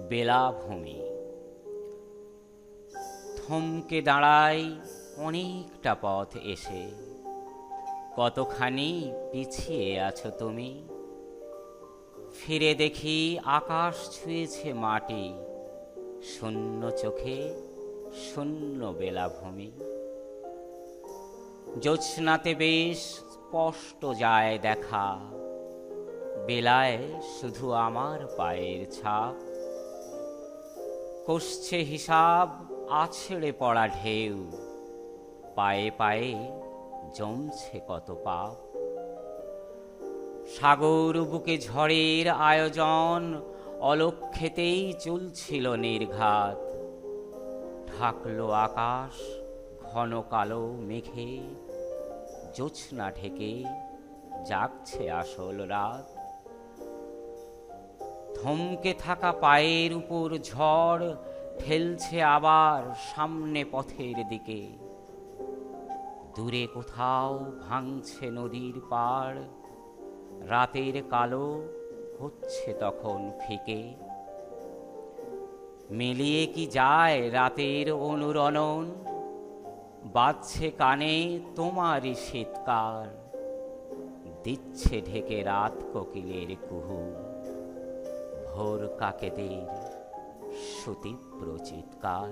বেলাভূমি। থমকে দাঁড়াই অনেকটা পথ এসে, কতখানি পিছিয়ে আছো তুমি। ফিরে দেখি আকাশ ছুঁয়েছে মাটি, শূন্য চোখে শূন্য বেলাভূমি। জ্যোৎস্নাতে বেশ স্পষ্ট যায় দেখা, বেলায় শুধু আমার পায়ের ছাপ। কষছে হিসাব আছড়ে পড়া ঢেউ, পায়ে পায়ে জমছে কত পাপ। সাগর বুকে ঝড়ের আয়োজন, অলক্ষ্যেতেই চলছিল নির্ঘাত। ঢাকলো আকাশ ঘন কালো মেঘে, জ্যোৎস্না ঢেকে জাগছে আসল রাত। থমকে থাকা পায়ের উপর ঝড় ঠেলছে আবার সামনে পথের দিকে। দূরে কোথাও ভাঙছে নদীর পাড়, রাতের কালো হচ্ছে তখন ফিকে। মিলিয়ে কি যায় রাতের অনুরণন, বাজছে কানে তোমারই শীতকার। দিচ্ছে ঢেকে রাত কোকিলের কুহু, ভোর কাকেদের সুতীব্র চিৎকার।